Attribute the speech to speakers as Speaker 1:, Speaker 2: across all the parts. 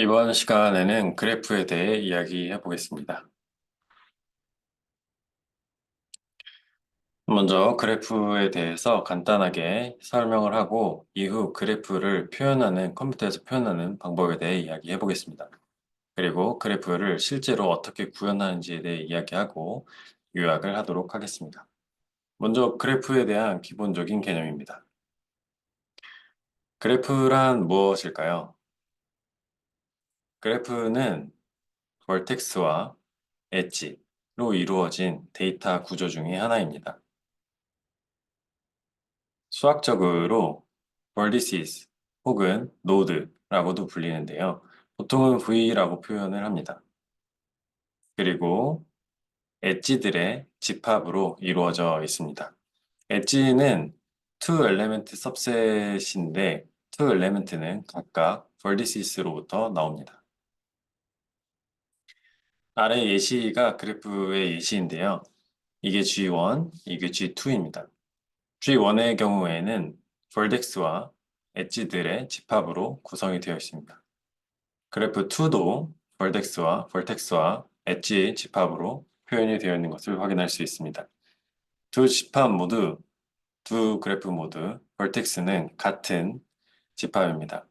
Speaker 1: 이번 시간에는 그래프에 대해 이야기해 보겠습니다. 먼저 그래프에 대해서 간단하게 설명을 하고 이후 그래프를 컴퓨터에서 표현하는 방법에 대해 이야기해 보겠습니다. 그리고 그래프를 실제로 어떻게 구현하는지에 대해 이야기하고 요약을 하도록 하겠습니다. 먼저 그래프에 대한 기본적인 개념입니다. 그래프란 무엇일까요? 그래프는 벌텍스와 엣지로 이루어진 데이터 구조 중의 하나입니다. 수학적으로 vertices 혹은 node라고도 불리는데요. 보통은 V라고 표현을 합니다. 그리고 엣지들의 집합으로 이루어져 있습니다. 엣지는 two element subset인데 two element는 각각 vertices로부터 나옵니다. 아래 예시가 그래프의 예시인데요. 이게 G1, 이게 G2입니다. G1의 경우에는 vertex와 엣지들의 집합으로 구성이 되어 있습니다. 그래프 2도 vertex와 엣지의 집합으로 표현이 되어 있는 것을 확인할 수 있습니다. 두 그래프 모두 vertex는 같은 집합입니다.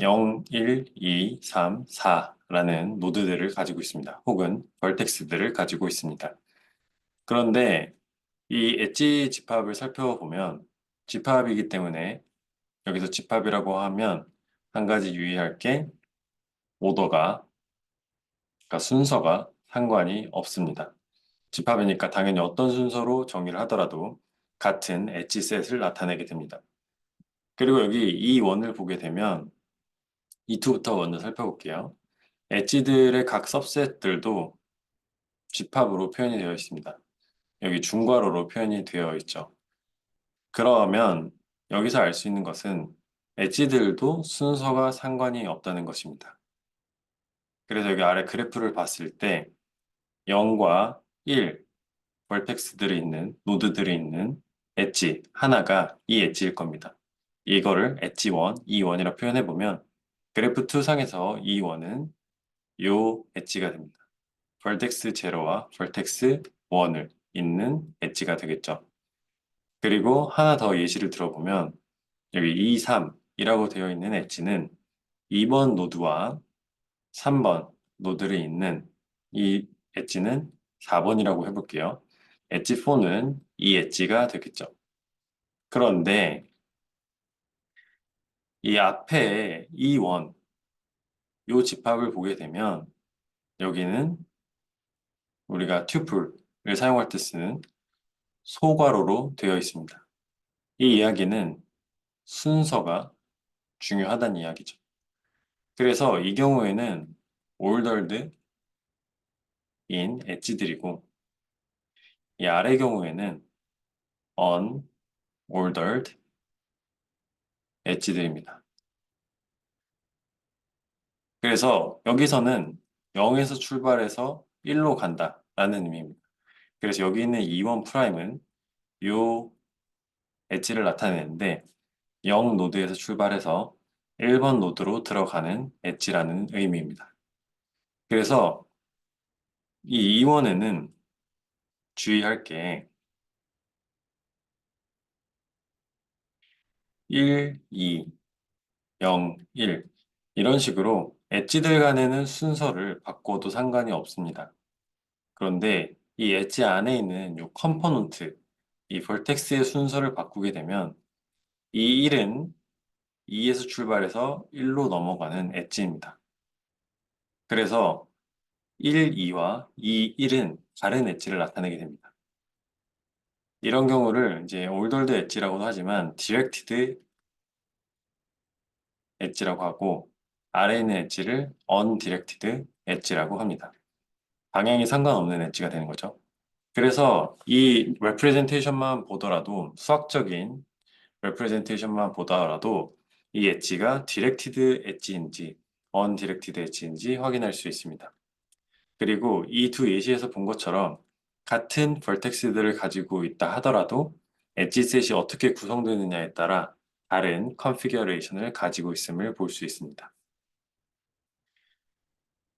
Speaker 1: 0, 1, 2, 3, 4라는 노드들을 가지고 있습니다. 혹은 vertex들을 가지고 있습니다. 그런데 이 엣지 집합을 살펴보면 집합이기 때문에 여기서 집합이라고 하면 한 가지 유의할 게 오더가, 그러니까 순서가 상관이 없습니다. 집합이니까 당연히 어떤 순서로 정의를 하더라도 같은 엣지 셋을 나타내게 됩니다. 그리고 여기 이 원을 보게 되면 이 투부터 먼저 살펴볼게요. 엣지들의 각 सब셋들도 집합으로 표현이 되어 있습니다. 여기 중괄호로 표현이 되어 있죠. 그러면 여기서 알 수 있는 것은 엣지들도 순서가 상관이 없다는 것입니다. 그래서 여기 아래 그래프를 봤을 때 0과 1, 벌텍스들이 있는, 노드들이 있는 엣지 하나가 이 엣지일 겁니다. 이거를 엣지 1, E1이라 표현해보면 그래프 2 상에서 E1은 요 엣지가 됩니다. 벌텍스 0와 벌텍스 1을 있는 엣지가 되겠죠. 그리고 하나 더 예시를 들어보면 여기 2, 3이라고 되어 있는 엣지는 2번 노드와 3번 노드를 있는 이 엣지는 4번이라고 해볼게요. 엣지 4는 이 엣지가 되겠죠. 그런데 이 앞에 이 원, 요 집합을 보게 되면 여기는 우리가 튜플을 사용할 때 쓰는 소괄호로 되어 있습니다. 이 이야기는 순서가 중요하다는 이야기죠. 그래서 이 경우에는 ordered 인 엣지들이고 이 아래 경우에는 unordered 엣지들입니다. 그래서 여기서는 0에서 출발해서 1로 간다라는 의미입니다. 그래서 여기 있는 2번 프라임은 요 엣지를 나타내는데 0 노드에서 출발해서 1번 노드로 들어가는 엣지라는 의미입니다. 그래서 이 2원에는 주의할 게 1, 2, 0, 1 이런 식으로 엣지들 간에는 순서를 바꿔도 상관이 없습니다. 그런데 이 엣지 안에 있는 이 컴포넌트, 이 벌텍스의 순서를 바꾸게 되면 이 1은 2에서 출발해서 1로 넘어가는 엣지입니다. 그래서 1, 2와 2, 1은 다른 엣지를 나타내게 됩니다. 이런 경우를 이제 올덜드 엣지라고도 하지만 디렉티드 엣지라고 하고 아래에 있는 엣지를 언디렉티드 엣지라고 합니다. 방향이 상관없는 엣지가 되는 거죠. 그래서 이 representation만 보더라도 수학적인 representation만 보더라도 이 엣지가 디렉티드 엣지인지 언디렉티드 엣지인지 확인할 수 있습니다. 그리고 이 두 예시에서 본 것처럼 같은 벌텍스들을 가지고 있다 하더라도 엣지 셋이 어떻게 구성되느냐에 따라 다른 컨피규레이션을 가지고 있음을 볼 수 있습니다.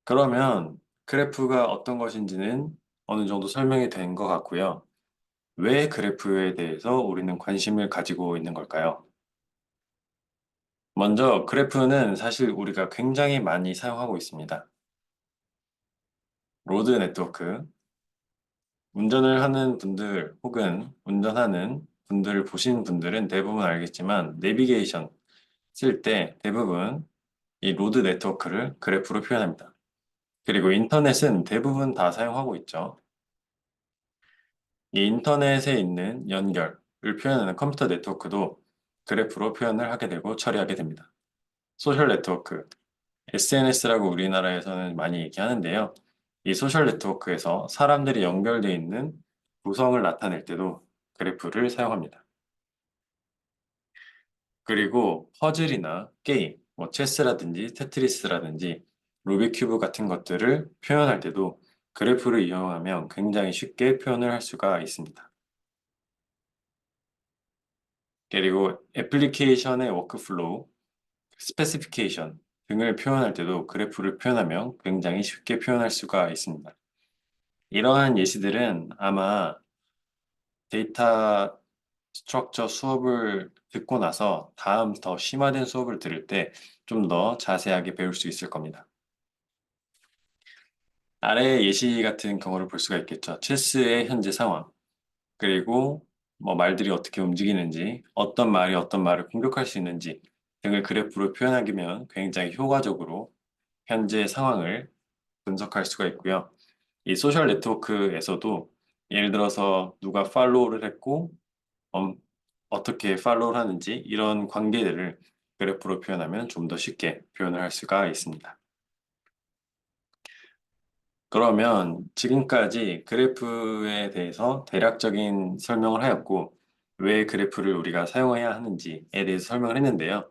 Speaker 1: 그러면 그래프가 어떤 것인지는 어느 정도 설명이 된 것 같고요. 왜 그래프에 대해서 우리는 관심을 가지고 있는 걸까요? 먼저 그래프는 사실 우리가 굉장히 많이 사용하고 있습니다. 로드 네트워크, 운전을 하는 분들 혹은 운전하는 분들을 보신 분들은 대부분 알겠지만 내비게이션 쓸 때 대부분 이 로드 네트워크를 그래프로 표현합니다. 그리고 인터넷은 대부분 다 사용하고 있죠. 이 인터넷에 있는 연결을 표현하는 컴퓨터 네트워크도 그래프로 표현을 하게 되고 처리하게 됩니다. 소셜 네트워크, SNS라고 우리나라에서는 많이 얘기하는데요. 이 소셜 네트워크에서 사람들이 연결되어 있는 구성을 나타낼 때도 그래프를 사용합니다. 그리고 퍼즐이나 게임, 뭐 체스라든지 테트리스라든지 루빅 큐브 같은 것들을 표현할 때도 그래프를 이용하면 굉장히 쉽게 표현을 할 수가 있습니다. 그리고 애플리케이션의 워크플로우, 스페시피케이션 등을 표현할 때도 그래프를 표현하면 굉장히 쉽게 표현할 수가 있습니다. 이러한 예시들은 아마 데이터 스트럭처 수업을 듣고 나서 다음 더 심화된 수업을 들을 때 좀 더 자세하게 배울 수 있을 겁니다. 아래 예시 같은 경우를 볼 수가 있겠죠. 체스의 현재 상황, 그리고 뭐 말들이 어떻게 움직이는지, 어떤 말이 어떤 말을 공격할 수 있는지 등을 그래프로 표현하기면 굉장히 효과적으로 현재 상황을 분석할 수가 있고요. 이 소셜 네트워크에서도 예를 들어서 누가 팔로우를 했고 음, 어떻게 팔로우를 하는지 이런 관계들을 그래프로 표현하면 좀 더 쉽게 표현을 할 수가 있습니다. 그러면 지금까지 그래프에 대해서 대략적인 설명을 하였고, 왜 그래프를 우리가 사용해야 하는지에 대해서 설명을 했는데요.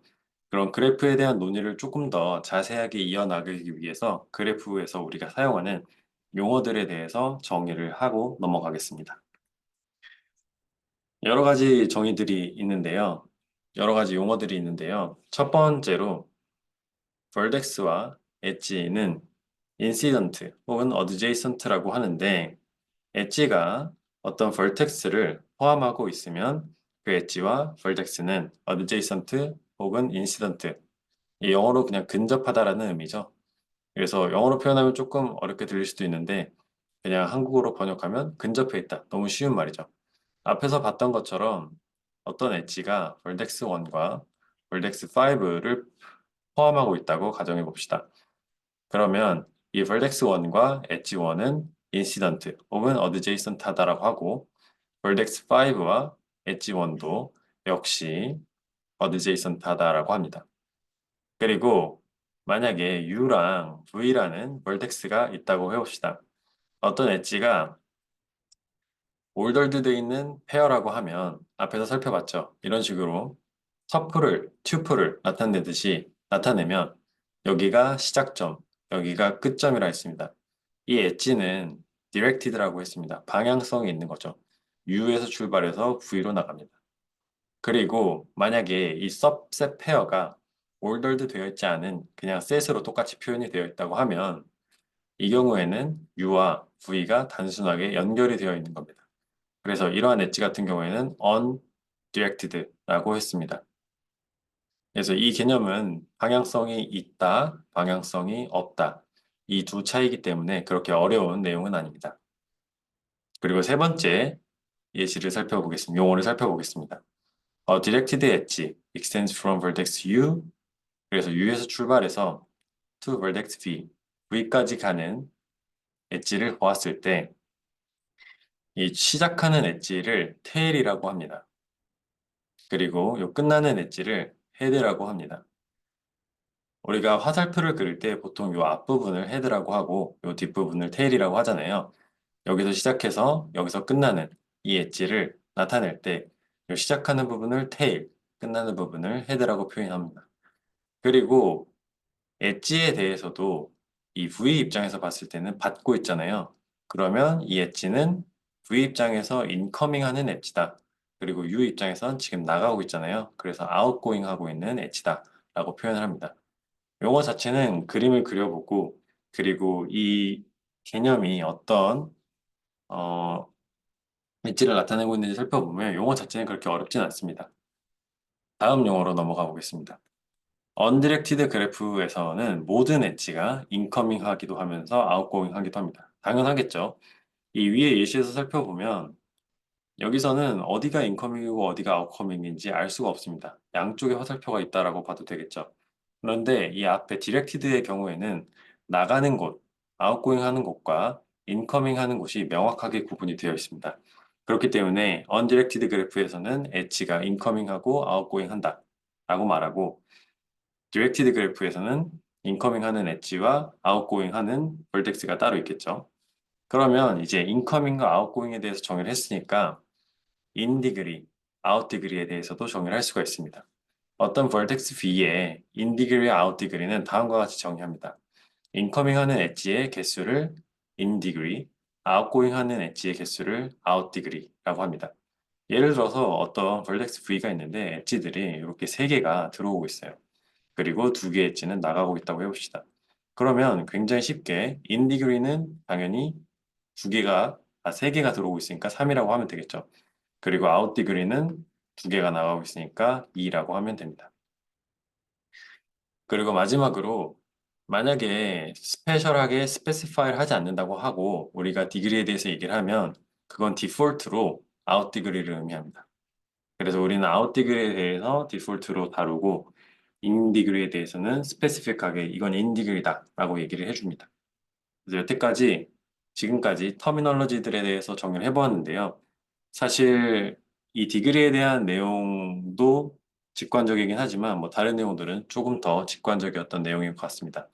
Speaker 1: 그런 그래프에 대한 논의를 조금 더 자세하게 이어나가기 위해서 그래프에서 우리가 사용하는 용어들에 대해서 정의를 하고 넘어가겠습니다. 여러 가지 정의들이 있는데요. 여러 가지 용어들이 있는데요. 첫 번째로 vertex와 엣지는 인시던트 혹은 어드제이선트라고 하는데 엣지가 어떤 vertex를 포함하고 있으면 그 엣지와 vertex는 adjacent 혹은 incident 이 영어로 그냥 근접하다라는 의미죠. 그래서 영어로 표현하면 조금 어렵게 들릴 수도 있는데 그냥 한국어로 번역하면 근접해 있다. 너무 쉬운 말이죠. 앞에서 봤던 것처럼 어떤 엣지가 vertex 1과 vertex 5를 포함하고 있다고 가정해 봅시다. 그러면 이 vertex 1과 엣지 1은 incident 혹은 adjacent하다라고 하고 vertex 5와 엣지 1도 역시 adjacent하다라고 합니다. 그리고 만약에 U랑 V라는 vertex가 있다고 해봅시다. 어떤 엣지가 올덜드 돼 있는 페어라고 하면 앞에서 살펴봤죠. 이런 식으로 서플을, 튜플을 나타내듯이 나타내면 여기가 시작점, 여기가 끝점이라 했습니다. 이 엣지는 디렉티드라고 했습니다. 방향성이 있는 거죠. U에서 출발해서 V로 나갑니다. 그리고 만약에 이 सब셋 페어가 올덜드 되어 있지 않은 그냥 셋으로 똑같이 표현이 되어 있다고 하면 이 경우에는 U와 V가 단순하게 연결이 되어 있는 겁니다. 그래서 이러한 엣지 같은 경우에는 undirected라고 했습니다. 그래서 이 개념은 방향성이 있다, 방향성이 없다. 이 두 차이기 때문에 그렇게 어려운 내용은 아닙니다. 그리고 세 번째 예시를 살펴보겠습니다. 용어를 살펴보겠습니다. directed edge extends from vertex U. 그래서 U에서 출발해서 to vertex V, V까지 가는 엣지를 보았을 때 이 시작하는 엣지를 tail이라고 합니다. 그리고 요 끝나는 엣지를 헤드라고 합니다. 우리가 화살표를 그릴 때 보통 요 앞부분을 헤드라고 하고 요 뒷부분을 테일이라고 하잖아요. 여기서 시작해서 여기서 끝나는 이 엣지를 나타낼 때 요 시작하는 부분을 테일, 끝나는 부분을 헤드라고 표현합니다. 그리고 엣지에 대해서도 이 V 입장에서 봤을 때는 받고 있잖아요. 그러면 이 엣지는 V 입장에서 인커밍 하는 엣지다. 그리고 U 입장에선 지금 나가고 있잖아요. 그래서 아웃고잉 하고 있는 엣지다 라고 표현을 합니다. 용어 자체는 그림을 그려보고 그리고 이 개념이 어떤 어, 일지를 나타내고 있는지 살펴보면 용어 자체는 그렇게 어렵진 않습니다. 다음 용어로 넘어가 보겠습니다. 언디렉티드 그래프에서는 모든 엣지가 인커밍 하기도 하면서 아웃고잉 하기도 합니다. 당연하겠죠. 이 위에 예시에서 살펴보면 여기서는 어디가 인커밍이고 어디가 아웃커밍인지 알 수가 없습니다. 양쪽에 화살표가 있다라고 봐도 되겠죠. 그런데 이 앞에 디렉티드의 경우에는 나가는 곳, 아웃고잉 하는 곳과 인커밍 하는 곳이 명확하게 구분이 되어 있습니다. 그렇기 때문에 언디렉티드 그래프에서는 엣지가 인커밍하고 아웃고잉 한다 라고 말하고 디렉티드 그래프에서는 인커밍 하는 엣지와 아웃고잉 하는 벌텍스가 따로 있겠죠. 그러면 이제 인커밍과 아웃고잉에 대해서 정의를 했으니까 인 디그리, 아웃 디그리에 대해서도 정의를 할 수가 있습니다. 어떤 벌텍스 B의 인 디그리, 아웃 디그리는 다음과 같이 정의합니다. 인커밍 하는 엣지의 개수를 인 디그리, 아웃고잉 하는 엣지의 개수를 아웃 디그리라고 합니다. 예를 들어서 어떤 벌텍스 V가 있는데 엣지들이 이렇게 3개가 들어오고 있어요. 그리고 2개의 엣지는 나가고 있다고 해봅시다. 그러면 굉장히 쉽게 인 디그리는 당연히 3개가 들어오고 있으니까 3이라고 하면 되겠죠. 그리고 아웃 디그리는 2개가 나가고 있으니까 2라고 하면 됩니다. 그리고 마지막으로 만약에 스페셜하게 스페시파이를 하지 않는다고 하고 우리가 디그리에 대해서 얘기를 하면 그건 디폴트로 아웃 디그리를 의미합니다. 그래서 우리는 아웃 디그리에 대해서 디폴트로 다루고 인 디그리에 대해서는 스페시픽하게 이건 인 디그리다 라고 얘기를 해줍니다. 그래서 여태까지 지금까지 터미널로지들에 대해서 정리를 해보았는데요. 사실 이 디그리에 대한 내용도 직관적이긴 하지만 뭐 다른 내용들은 조금 더 직관적이었던 내용인 것 같습니다.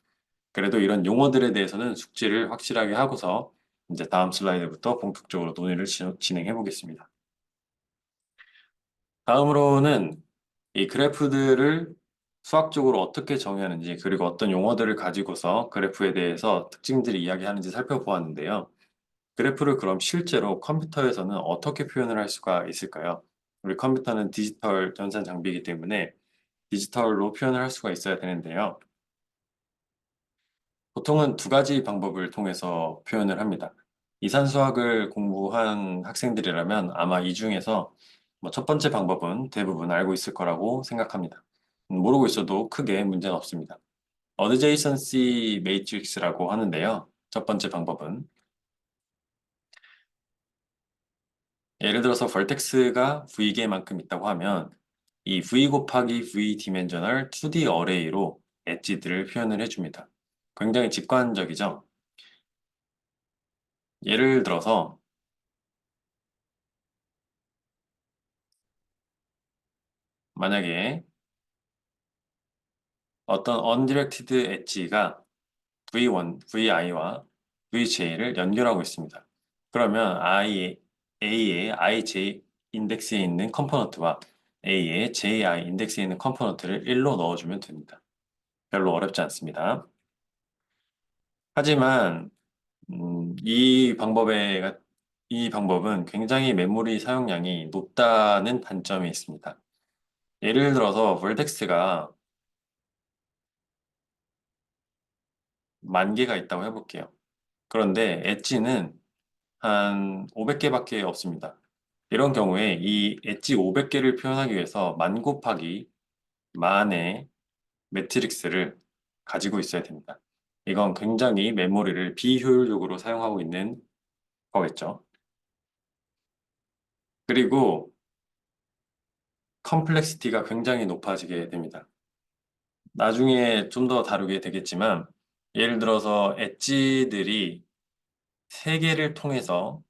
Speaker 1: 그래도 이런 용어들에 대해서는 숙지를 확실하게 하고서 이제 다음 슬라이드부터 본격적으로 논의를 진행해 보겠습니다. 다음으로는 이 그래프들을 수학적으로 어떻게 정의하는지 그리고 어떤 용어들을 가지고서 그래프에 대해서 특징들을 이야기하는지 살펴보았는데요. 그래프를 그럼 실제로 컴퓨터에서는 어떻게 표현을 할 수가 있을까요? 우리 컴퓨터는 디지털 전산 장비이기 때문에 디지털로 표현을 할 수가 있어야 되는데요. 보통은 2가지 방법을 통해서 표현을 합니다. 이산수학을 공부한 학생들이라면 아마 이 중에서 뭐첫 번째 방법은 대부분 알고 있을 거라고 생각합니다. 모르고 있어도 크게 문제는 없습니다. 어드제이선시 매트릭스라고 하는데요. 첫 번째 방법은 예를 들어서 벌텍스가 V개만큼 있다고 하면 이 V 곱하기 V 디멘저널 2D 어레이로 엣지들을 표현을 해줍니다. 굉장히 직관적이죠? 예를 들어서 만약에 어떤 undirected 엣지가 V1, VI와 VJ를 연결하고 있습니다. 그러면 A의 IJ 인덱스에 있는 컴포넌트와 A의 JI 인덱스에 있는 컴포넌트를 1로 넣어주면 됩니다. 별로 어렵지 않습니다. 하지만 이 방법은 굉장히 메모리 사용량이 높다는 단점이 있습니다. 예를 들어서 vertex가 10,000개가 있다고 해볼게요. 그런데 엣지는 한 500개밖에 없습니다. 이런 경우에 이 엣지 500개를 표현하기 위해서 만 곱하기 만의 매트릭스를 가지고 있어야 됩니다. 이건 굉장히 메모리를 비효율적으로 사용하고 있는 거겠죠. 그리고 컴플렉시티가 굉장히 높아지게 됩니다. 나중에 좀 더 다루게 되겠지만 예를 들어서 엣지들이 세 개를 통해서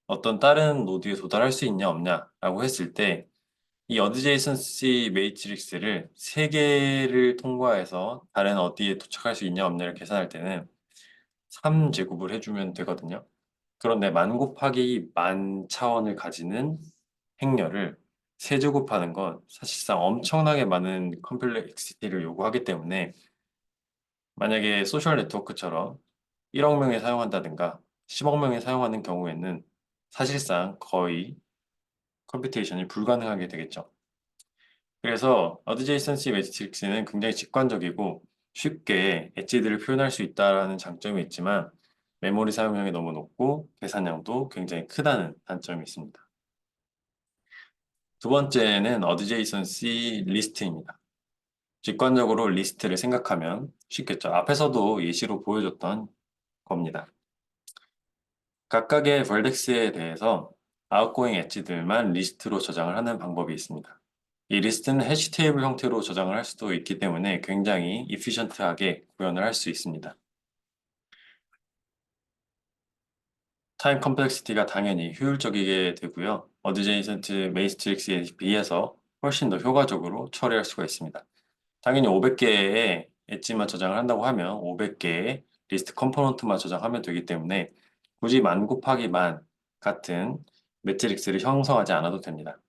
Speaker 1: 어떤 다른 노드에 도달할 수 있냐 없냐라고 했을 때 이 어드제이선시 매트릭스를 세 개를 통과해서 다른 어디에 도착할 수 있냐 없냐를 계산할 때는 3제곱을 해주면 되거든요. 그런데 만 곱하기 만 차원을 가지는 행렬을 세제곱하는 건 사실상 엄청나게 많은 컴플렉시티를 요구하기 때문에 만약에 소셜 네트워크처럼 1억 명이 사용한다든가 10억 명이 사용하는 경우에는 사실상 거의 컴퓨테이션이 불가능하게 되겠죠. 그래서 어드제이선시 매트릭스는 굉장히 직관적이고 쉽게 엣지들을 표현할 수 있다는 장점이 있지만 메모리 사용량이 너무 높고 계산량도 굉장히 크다는 단점이 있습니다. 두 번째는 어드제이선시 리스트입니다. 직관적으로 리스트를 생각하면 쉽겠죠. 앞에서도 예시로 보여줬던 겁니다. 각각의 벌덱스에 대해서 아웃고잉 엣지들만 리스트로 저장을 하는 방법이 있습니다. 이 리스트는 해시 테이블 형태로 저장을 할 수도 있기 때문에 굉장히 이피션트하게 구현을 할 수 있습니다. 타임 컴플렉시티가 당연히 효율적이게 되고요. 어드제이센트 메이트릭스에 비해서 훨씬 더 효과적으로 처리할 수가 있습니다. 당연히 500개의 엣지만 저장을 한다고 하면 500개의 리스트 컴포넌트만 저장하면 되기 때문에 굳이 만 곱하기 만 같은 매트릭스를 형성하지 않아도 됩니다.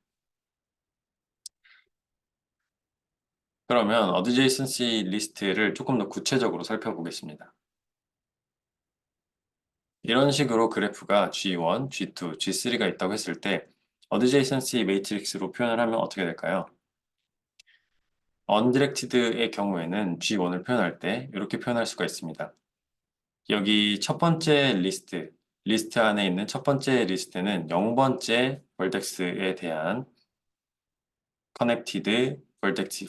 Speaker 1: 그러면 어드제이선시 리스트를 조금 더 구체적으로 살펴보겠습니다. 이런 식으로 그래프가 G1, G2, G3가 있다고 했을 때 어드제이선시 매트릭스로 표현을 하면 어떻게 될까요? 언디렉티드의 경우에는 G1을 표현할 때 이렇게 표현할 수가 있습니다. 여기 첫 번째 리스트 안에 있는 첫 번째 리스트는 0번째 벌텍스에 대한 커넥티드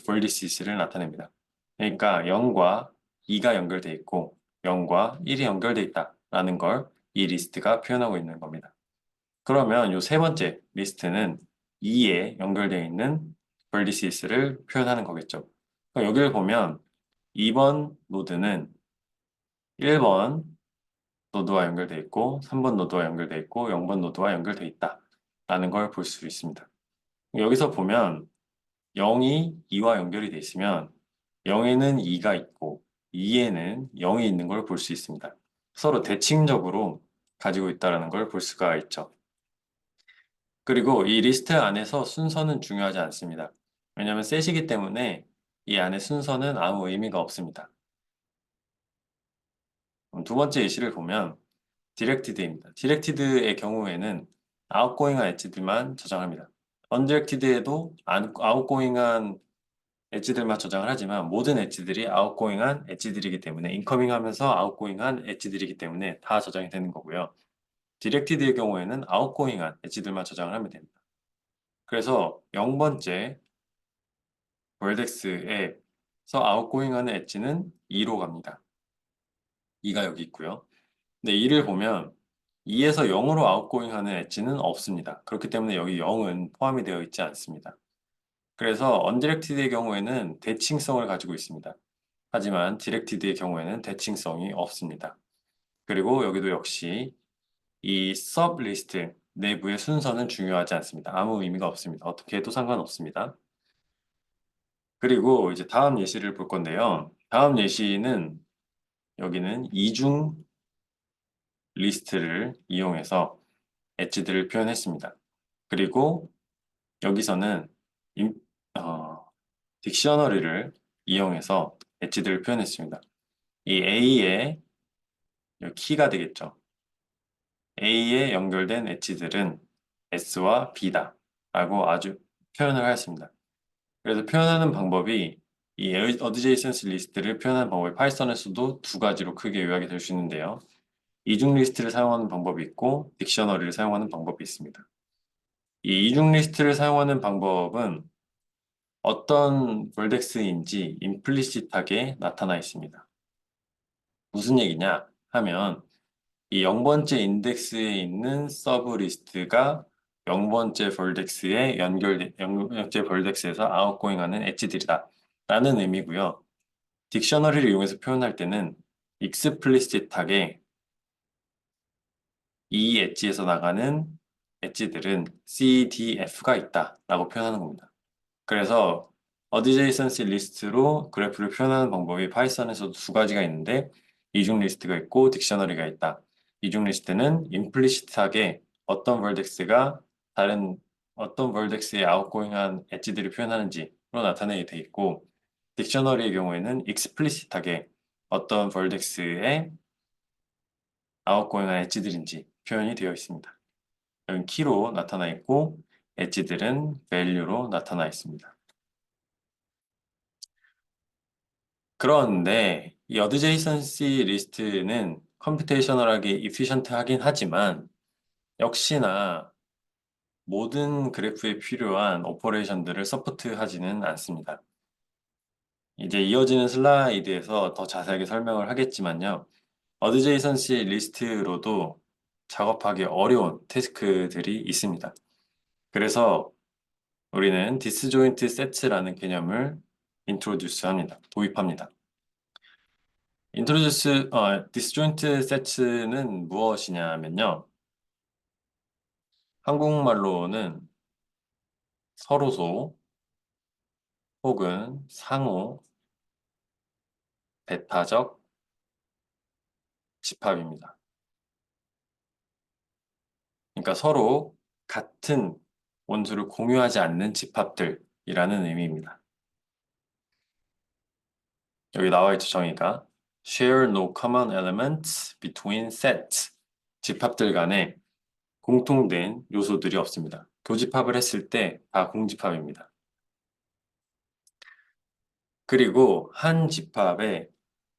Speaker 1: 벌디시스를 나타냅니다. 그러니까 0과 2가 연결되어 있고 0과 1이 연결되어 있다라는 걸 이 리스트가 표현하고 있는 겁니다. 그러면 이 세 번째 리스트는 2에 연결되어 있는 벌디시스를 표현하는 거겠죠. 그럼 여기를 보면 2번 노드는 1번 노드와 연결되어 있고 3번 노드와 연결되어 있고 0번 노드와 연결되어 있다라는 걸 볼 수 있습니다. 여기서 보면 0이 2와 연결이 되어 있으면 0에는 2가 있고 2에는 0이 있는 걸 볼 수 있습니다. 서로 대칭적으로 가지고 있다는 걸 볼 수가 있죠. 그리고 이 리스트 안에서 순서는 중요하지 않습니다. 왜냐하면 셋이기 때문에 이 안에 순서는 아무 의미가 없습니다. 두 번째 예시를 보면 디렉티드입니다. 디렉티드의 경우에는 아웃고잉한 엣지들만 저장합니다. 언디렉티드에도 아웃고잉한 엣지들만 저장을 하지만 모든 엣지들이 아웃고잉한 엣지들이기 때문에 인커밍하면서 아웃고잉한 엣지들이기 때문에 다 저장이 되는 거고요. 디렉티드의 경우에는 아웃고잉한 엣지들만 저장을 하면 됩니다. 그래서 0번째 월덱스에서 아웃고잉하는 엣지는 2로 갑니다. 2가 여기 있고요. 근데 2를 보면 2에서 0으로 아웃고잉하는 엣지는 없습니다. 그렇기 때문에 여기 0은 포함이 되어 있지 않습니다. 그래서 언디렉티드의 경우에는 대칭성을 가지고 있습니다. 하지만 디렉티드의 경우에는 대칭성이 없습니다. 그리고 여기도 역시 이 서브 리스트 내부의 순서는 중요하지 않습니다. 아무 의미가 없습니다. 어떻게 해도 상관없습니다. 그리고 이제 다음 예시를 볼 건데요. 다음 예시는 여기는 이중 리스트를 이용해서 엣지들을 표현했습니다. 그리고 여기서는 임- 어, 딕셔너리를 이용해서 엣지들을 표현했습니다. 이 A의 키가 되겠죠. A에 연결된 엣지들은 S와 B다 라고 아주 표현을 하였습니다. 그래서 표현하는 방법이 이 어드제이센스 리스트를 표현하는 방법이 파이썬에서도 두 가지로 크게 요약이 될 수 있는데요. 이중 리스트를 사용하는 방법이 있고 딕셔너리를 사용하는 방법이 있습니다. 이 이중 리스트를 사용하는 방법은 어떤 벌덱스인지 임플리시트하게 나타나 있습니다. 무슨 얘기냐 하면 이 0번째 인덱스에 있는 서브 리스트가 0번째 벌덱스에 0번째 벌덱스에서 아웃고잉하는 엣지들이다 라는 의미고요. 딕셔너리를 이용해서 표현할 때는 익스플리시트하게 이 엣지에서 나가는 엣지들은 CDF가 있다 라고 표현하는 겁니다. 그래서 어드제이선시 리스트로 그래프를 표현하는 방법이 파이썬에서도 두 가지가 있는데 이중 리스트가 있고 딕셔너리가 있다. 이중 리스트는 임플리시트하게 어떤 벌덱스가 다른 어떤 벌덱스의 아웃고잉한 엣지들을 표현하는지로 나타내게 돼 있고 딕셔너리의 경우에는 익스플리시트하게 어떤 벌덱스의 아웃고잉한 엣지들인지 표현이 되어 있습니다. 여기 키로 나타나 있고 엣지들은 value로 나타나 있습니다. 그런데 이 어드제이선시 리스트는 컴퓨테이셔널하게 이피션트하긴 하지만 역시나 모든 그래프에 필요한 오퍼레이션들을 서포트하지는 않습니다. 이제 이어지는 슬라이드에서 더 자세하게 설명을 하겠지만요. 어드제이선시 리스트로도 작업하기 어려운 태스크들이 있습니다. 그래서 우리는 디스조인트 세츠라는 개념을 도입합니다. 디스조인트 세츠는 무엇이냐면요. 한국말로는 서로소 혹은 상호 배타적 집합입니다. 그러니까 서로 같은 원소를 공유하지 않는 집합들이라는 의미입니다. 여기 나와 있죠, 정의가. Share no common elements between sets. 집합들 간에 공통된 요소들이 없습니다. 교집합을 했을 때 다 공집합입니다. 그리고 한 집합의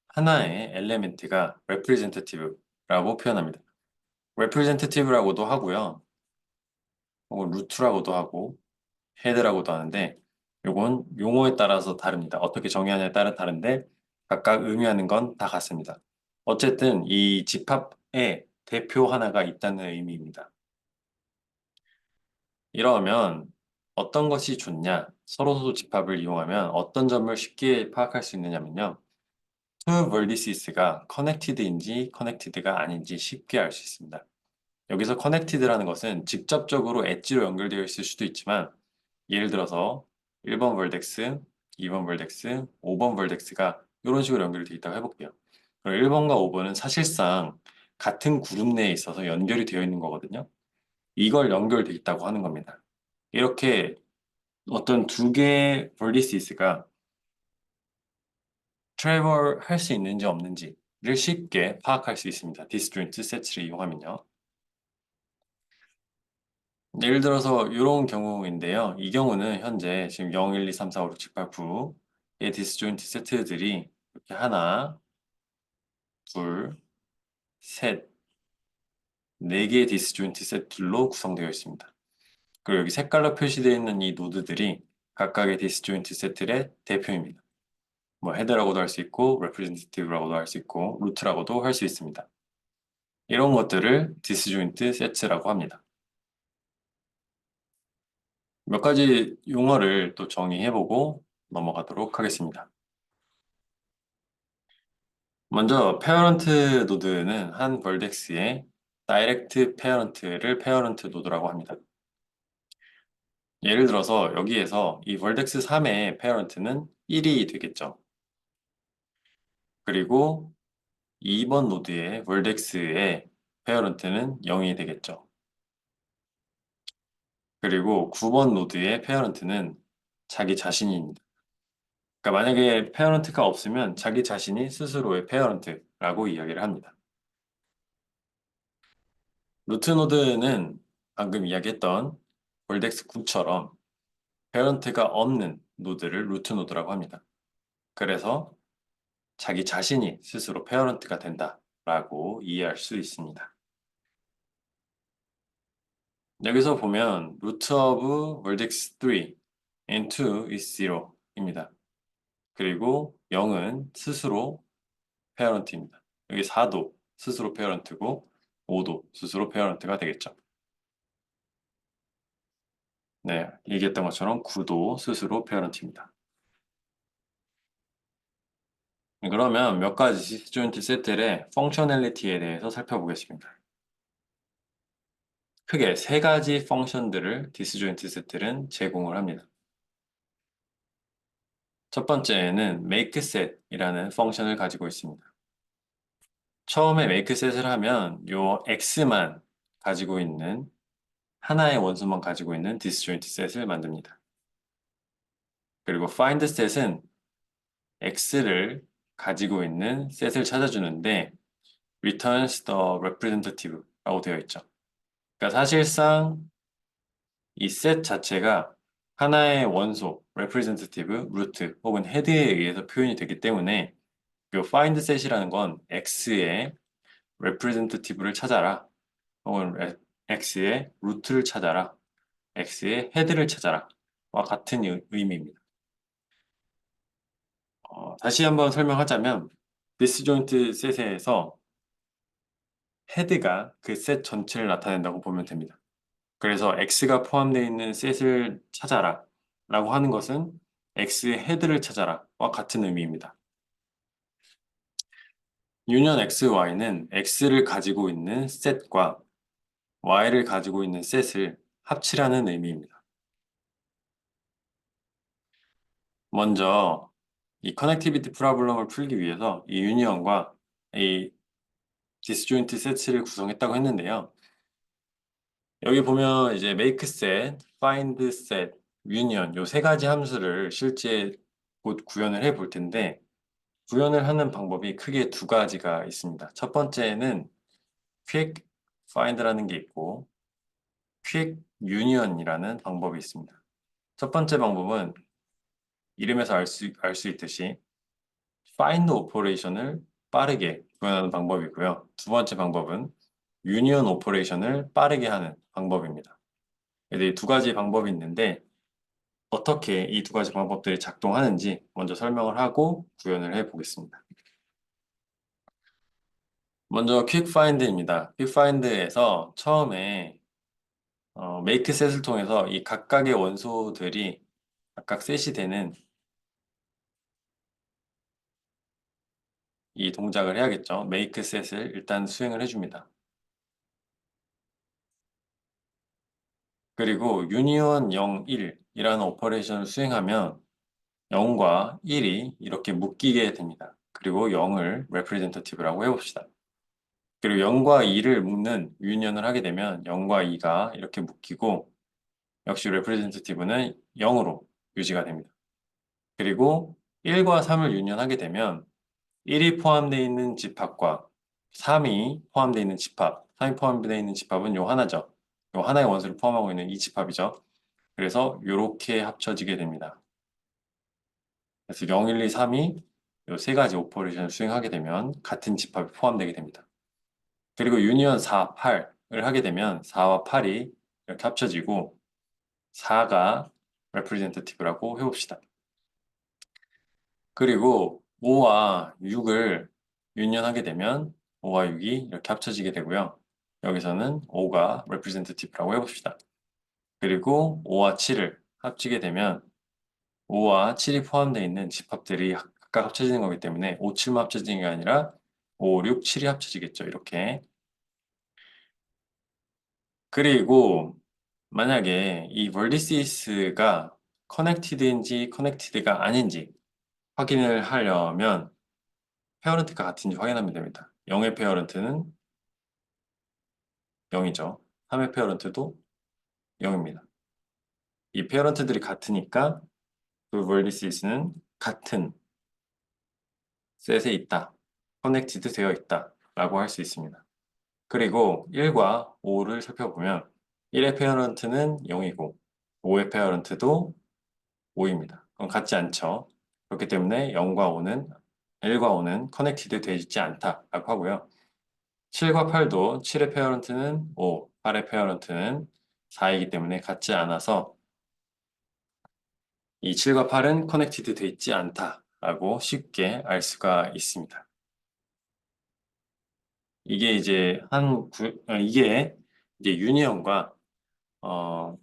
Speaker 1: 하나의 엘레멘트가 representative라고 표현합니다. representative라고도 하고요. 혹은 루트라고도 하고 헤드라고도 하는데 요건 용어에 따라서 다릅니다. 어떻게 정의하냐에 따라 다른데 각각 의미하는 건 다 같습니다. 어쨌든 이 집합에 대표 하나가 있다는 의미입니다. 이러면 어떤 것이 좋냐? 서로소 집합을 이용하면 어떤 점을 쉽게 파악할 수 있느냐면요. two vertices가 connected인지 connected가 아닌지 쉽게 알 수 있습니다. 여기서 connected라는 것은 직접적으로 엣지로 연결되어 있을 수도 있지만 예를 들어서 1번 vertex, 2번 vertex, 5번 vertex가 이런 식으로 연결되어 있다고 해볼게요. 그럼 1번과 5번은 사실상 같은 그룹 내에 있어서 연결이 되어 있는 거거든요. 이걸 연결되어 있다고 하는 겁니다. 이렇게 어떤 두 개의 vertices가 트래블 할 수 있는지 없는지를 쉽게 파악할 수 있습니다. 디스조인트 세트를 이용하면요. 예를 들어서 이런 경우인데요. 이 경우는 현재 지금 0, 1, 2, 3, 4, 5, 6, 7, 8, 9의 디스조인트 세트들이 이렇게 하나, 둘, 셋, 네 개의 디스조인트 세트로 구성되어 있습니다. 그리고 여기 색깔로 표시되어 있는 이 노드들이 각각의 디스조인트 세트의 대표입니다. 뭐 헤드라고도 할 수 있고, 레프레젠티티브라고도 할 수 있고, 루트라고도 할 수 있습니다. 이런 것들을 디스조인트 세트라고 합니다. 몇 가지 용어를 또 정의해보고 넘어가도록 하겠습니다. 먼저 페어런트 노드는 한 벌덱스의 다이렉트 페어런트를 페어런트 노드라고 합니다. 예를 들어서 여기에서 이 벌덱스 3의 페어런트는 1이 되겠죠. 그리고 2번 노드의 벌덱스의 페어런트는 0이 되겠죠. 그리고 9번 노드의 페어런트는 자기 자신입니다. 그러니까 만약에 페어런트가 없으면 자기 자신이 스스로의 페어런트라고 이야기를 합니다. 루트 노드는 방금 이야기했던 볼덱스 9처럼 페어런트가 없는 노드를 루트 노드라고 합니다. 그래서 자기 자신이 스스로 페어런트가 된다라고 이해할 수 있습니다. 여기서 보면 root of vertex 3 and 2 is 0입니다. 그리고 0은 스스로 페어런트입니다. 여기 4도 스스로 페어런트고 5도 스스로 페어런트가 되겠죠. 네, 얘기했던 것처럼 9도 스스로 페어런트입니다. 그러면 몇 가지 디스조인트 세트의 펑셔널리티에 대해서 살펴보겠습니다. 크게 세 가지 펑션들을 디스조인트 세트는 제공을 합니다. 첫 번째는 makeset이라는 펑션을 가지고 있습니다. 처음에 makeset을 하면 요 x만 가지고 있는 하나의 원소만 가지고 있는 디스조인트 셋을 만듭니다. 그리고 findset은 x를 가지고 있는 셋을 찾아주는데 returns the representative라고 되어 있죠. 그러니까 사실상 이 셋 자체가 하나의 원소, representative, root 혹은 head에 의해서 표현이 되기 때문에 그 find set이라는 건 x의 representative를 찾아라 혹은 x의 root를 찾아라 x의 head를 찾아라 와 같은 의미입니다. 다시 한번 설명하자면 disjoint set에서 헤드가 그 셋 전체를 나타낸다고 보면 됩니다. 그래서 X가 포함되어 있는 셋을 찾아라 라고 하는 것은 X의 헤드를 찾아라 와 같은 의미입니다. 유니언 X, Y는 X를 가지고 있는 셋과 Y를 가지고 있는 셋을 합치라는 의미입니다. 먼저 이 커넥티비티 프로블럼을 풀기 위해서 이 유니언과 이 디스조인트 세트를 구성했다고 했는데요. 여기 보면 이제 make set, find set, union 요 세 가지 함수를 실제 곧 구현을 해 볼 텐데 구현을 하는 방법이 크게 두 가지가 있습니다. 첫 번째는 quick find라는 게 있고 quick union이라는 방법이 있습니다. 첫 번째 방법은 이름에서 알 수 있듯이 find 오퍼레이션을 빠르게 구현하는 방법이고요. 두 번째 방법은 union 오퍼레이션을 빠르게 하는 방법입니다. 이 두 가지 방법이 있는데 어떻게 이 두 가지 방법들이 작동하는지 먼저 설명을 하고 구현을 해 보겠습니다. 먼저 퀵파인드입니다. 퀵파인드에서 처음에 make set을 통해서 이 각각의 원소들이 각각 셋이 되는 이 동작을 해야겠죠. make set을 일단 수행을 해줍니다. 그리고 union 0, 1이라는 오퍼레이션을 수행하면 0과 1이 이렇게 묶이게 됩니다. 그리고 0을 representative라고 해봅시다. 그리고 0과 2를 묶는 유니언을 하게 되면 0과 2가 이렇게 묶이고 역시 representative는 0으로 유지가 됩니다. 그리고 1과 3을 유니언하게 되면 1이 포함되어 있는 집합과 3이 포함되어 있는 집합, 3이 포함되어 있는 집합은 요 하나죠. 요 하나의 원소를 포함하고 있는 이 집합이죠. 그래서 이렇게 합쳐지게 됩니다. 그래서 0, 1, 2, 3이 요 세 가지 오퍼레이션을 수행하게 되면 같은 집합이 포함되게 됩니다. 그리고 유니언 4, 8을 하게 되면 4와 8이 이렇게 합쳐지고 4가 representative라고 해봅시다. 그리고 5와 6을 유니언하게 되면 5와 6이 이렇게 합쳐지게 되고요. 여기서는 5가 representative라고 해봅시다. 그리고 5와 7을 합치게 되면 5와 7이 포함되어 있는 집합들이 각각 합쳐지는 거기 때문에 5, 7만 합쳐지는 게 아니라 5, 6, 7이 합쳐지겠죠. 이렇게. 그리고 만약에 이 vertices가 커넥티드인지 커넥티드가 아닌지 확인을 하려면 페어런트가 같은지 확인하면 됩니다. 0의 페어런트는 0이죠. 3의 페어런트도 0입니다. 이 페어런트들이 같으니까 그 vertices는 같은 셋에 있다. 커넥티드 되어 있다. 라고 할 수 있습니다. 그리고 1과 5를 살펴보면 1의 페어런트는 0이고 5의 페어런트도 5입니다. 그럼 같지 않죠. 그렇기 때문에 0과 5는 1과 5는 커넥티드 되어 있지 않다라고 하고요. 7과 8도 7의 페어런트는 5, 8의 페어런트는 4이기 때문에 같지 않아서 이 7과 8은 커넥티드 되어 있지 않다라고 쉽게 알 수가 있습니다. 이게 이제 이게 이제 유니언과 어,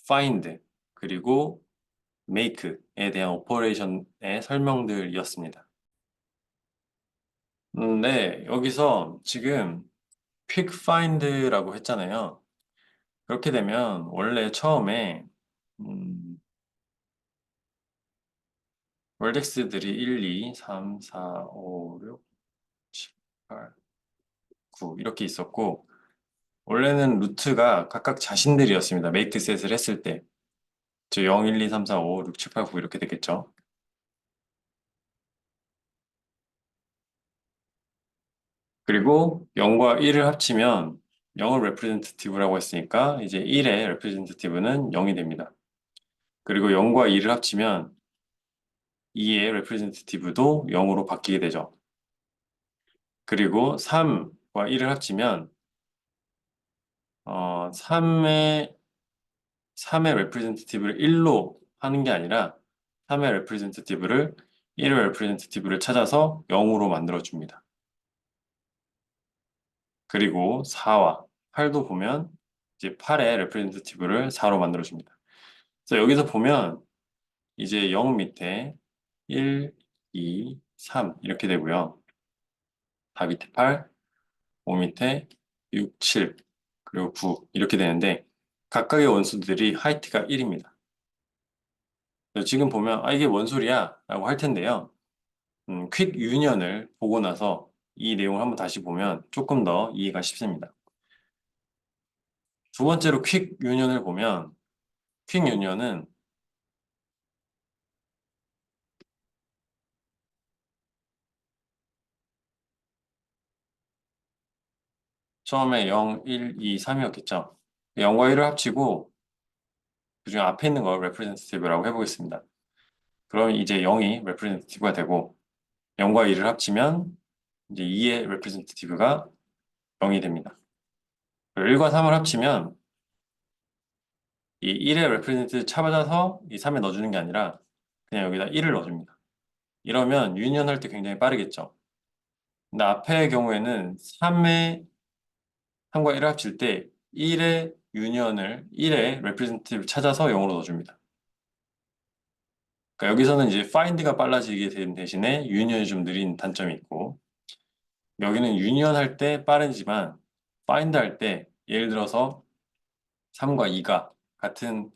Speaker 1: find 그리고 make에 대한 오퍼레이션의 설명들이었습니다. 네, 여기서 지금 quick find라고 했잖아요. 그렇게 되면 원래 처음에 음, 월덱스들이 1, 2, 3, 4, 5, 6, 7, 8, 9 이렇게 있었고 원래는 루트가 각각 자신들이었습니다. 메이크 셋을 했을 때. 저 0, 1, 2, 3, 4, 5, 6, 7, 8, 9 이렇게 되겠죠. 그리고 0과 1을 합치면 0을 representative라고 했으니까 이제 1의 representative는 0이 됩니다. 그리고 0과 2를 합치면 2의 representative도 0으로 바뀌게 되죠. 그리고 3과 1을 합치면 3의 representative를 1로 하는 게 아니라 3의 representative를 1의 representative를 찾아서 0으로 만들어 줍니다. 그리고 4와 8도 보면 이제 8의 representative를 4로 만들어 줍니다. 그래서 여기서 보면 이제 0 밑에 1, 2, 3 이렇게 되고요. 4 밑에 8, 5 밑에 6, 7, 그리고 9 이렇게 되는데 각각의 원수들이 하이트가 1입니다. 지금 보면 이게 뭔 소리야? 라고 할 텐데요. 퀵 유니언을 보고 나서 이 내용을 한번 다시 보면 조금 더 이해가 쉽습니다. 두 번째로 퀵 유니언을 보면 퀵 유니언은 처음에 0, 1, 2, 3이었겠죠. 0과 1을 합치고 그중에 앞에 있는 걸 representative라고 해보겠습니다. 그럼 이제 0이 representative가 되고 0과 2를 합치면 이제 2의 representative가 0이 됩니다. 1과 3을 합치면 이 1의 representative 찾아서 이 3에 넣어주는 게 아니라 그냥 여기다 1을 넣어줍니다. 이러면 유니언 할 때 굉장히 빠르겠죠. 근데 앞의 경우에는 3과 1을 합칠 때 1의 유니언을 1의 representative 찾아서 0으로 넣어줍니다. 그러니까 여기서는 이제 find가 빨라지게 된 대신에 유니언이 좀 느린 단점이 있고 여기는 유니언 할 때 빠르지만 find 할 때 예를 들어서 3과 2가 같은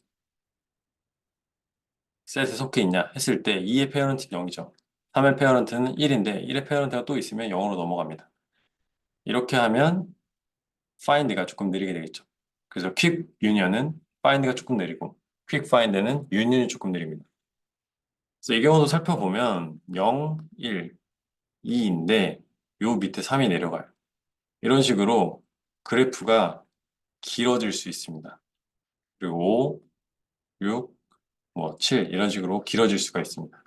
Speaker 1: 셋에 속해 있냐 했을 때 2의 페어런트는 0이죠. 3의 페어런트는 1인데 1의 페어런트가 또 있으면 0으로 넘어갑니다. 이렇게 하면 find가 조금 느리게 되겠죠. 그래서 quick union은 find가 조금 느리고 quick find는 union이 조금 느립니다. 그래서 이 경우도 살펴보면 0, 1, 2인데 요 밑에 3이 내려가요. 이런 식으로 그래프가 길어질 수 있습니다. 그리고 5, 6, 7 이런 식으로 길어질 수가 있습니다.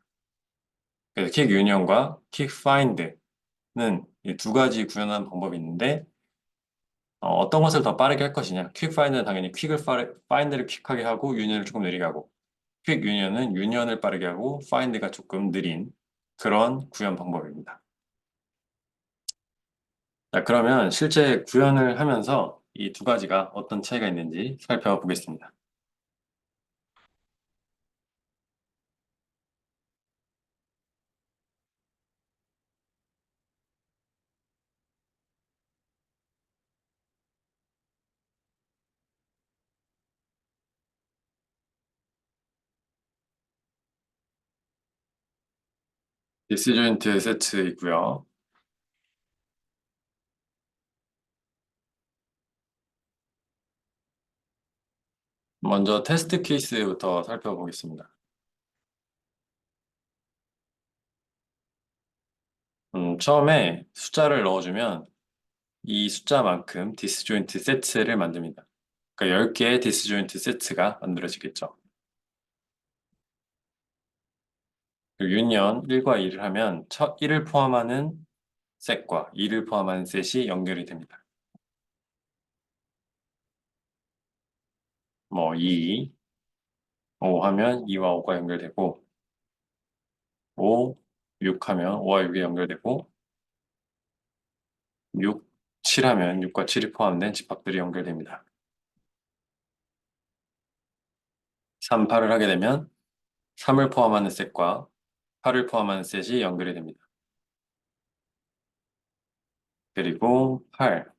Speaker 1: 그래서 킥 유니언과 킥 파인드는 이 두 가지 구현하는 방법이 있는데 떤 것을 더 빠르게 할 것이냐. 퀵 파인드는 당연히 파인드를 퀵하게 하고 유니언을 조금 느리게 하고 퀵 유니언은 유니언을 빠르게 하고 파인드가 조금 느린 그런 구현 방법입니다. 자, 그러면 실제 구현을 하면서 이 두 가지가 어떤 차이가 있는지 살펴보겠습니다. 디스조인트 세트 있고요. 먼저 테스트 케이스부터 살펴보겠습니다. 처음에 숫자를 넣어주면 이 숫자만큼 디스조인트 세트를 만듭니다. 그러니까 10개의 디스조인트 세트가 만들어지겠죠. 그리고 유니언 1과 2를 하면 첫 1을 포함하는 셋과 2를 포함하는 셋이 연결이 됩니다. 2, 5 하면 2와 5가 연결되고 5, 6 하면 5와 6이 연결되고 6, 7 하면 6과 7이 포함된 집합들이 연결됩니다. 3, 8을 하게 되면 3을 포함하는 셋과 8을 포함하는 셋이 연결이 됩니다. 그리고 8,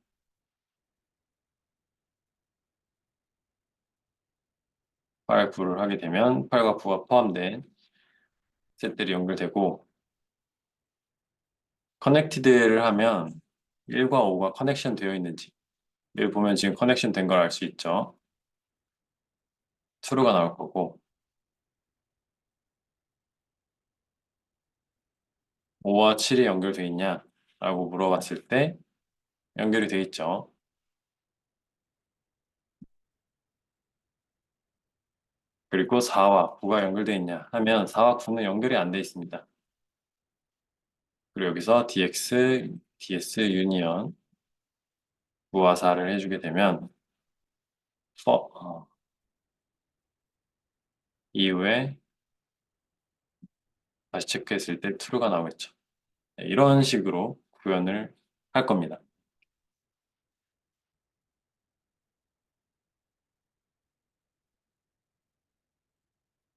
Speaker 1: 9를 하게 되면 8과 9가 포함된 셋들이 연결되고 커넥티드를 하면 1과 5가 커넥션 되어 있는지 여기 보면 지금 커넥션 된 걸 알 수 있죠. true가 나올 거고 5와 7이 연결되어 있냐 라고 물어봤을 때 연결이 되어 있죠. 그리고 4와 9가 연결되어 있냐 하면 4와 9는 연결이 안 돼 있습니다. 그리고 여기서 ds 유니언 9와 4를 해주게 되면 이후에 다시 체크했을 때 true가 나오겠죠. 네, 이런 식으로 구현을 할 겁니다.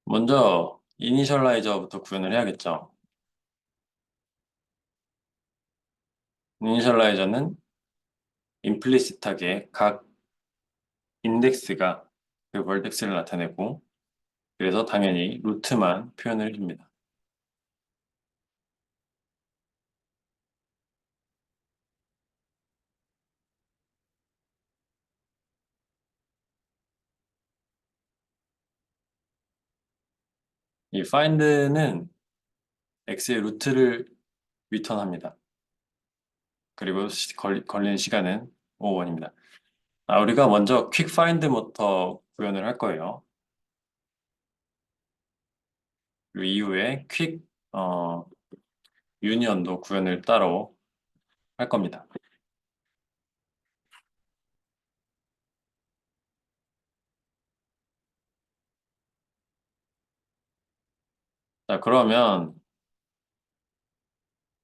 Speaker 1: 먼저 이니셜라이저부터 구현을 해야겠죠. 이니셜라이저는 임플리시트하게 각 인덱스가 그 벌텍스를 나타내고 그래서 당연히 루트만 표현을 해줍니다. 이 find는 x의 루트를 리턴합니다. 그리고 걸리는 시간은 5원입니다. 우리가 먼저 퀵 파인드부터 구현을 할 거예요. 그리고 이후에 퀵 유니언도 구현을 따로 할 겁니다. 자, 그러면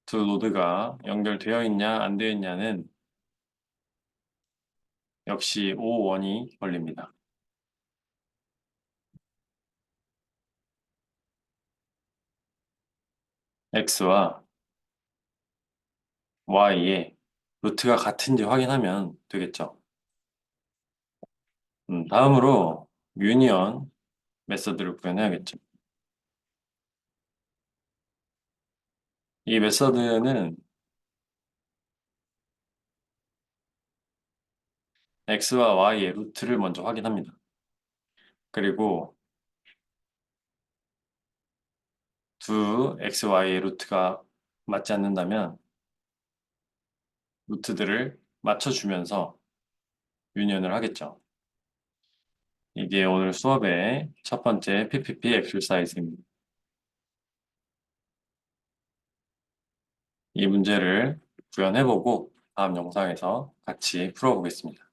Speaker 1: 두 노드가 연결되어 있냐, 안 되어 있냐는 역시 5원이 걸립니다. x와 y의 루트가 같은지 확인하면 되겠죠. 다음으로 유니언 메서드를 구현해야겠죠. 이 메서드는 x와 y의 루트를 먼저 확인합니다. 그리고 두 x, y의 루트가 맞지 않는다면 루트들을 맞춰주면서 유니언을 하겠죠. 이게 오늘 수업의 첫 번째 PPP 엑설사이즈입니다. 이 문제를 구현해보고 다음 영상에서 같이 풀어보겠습니다.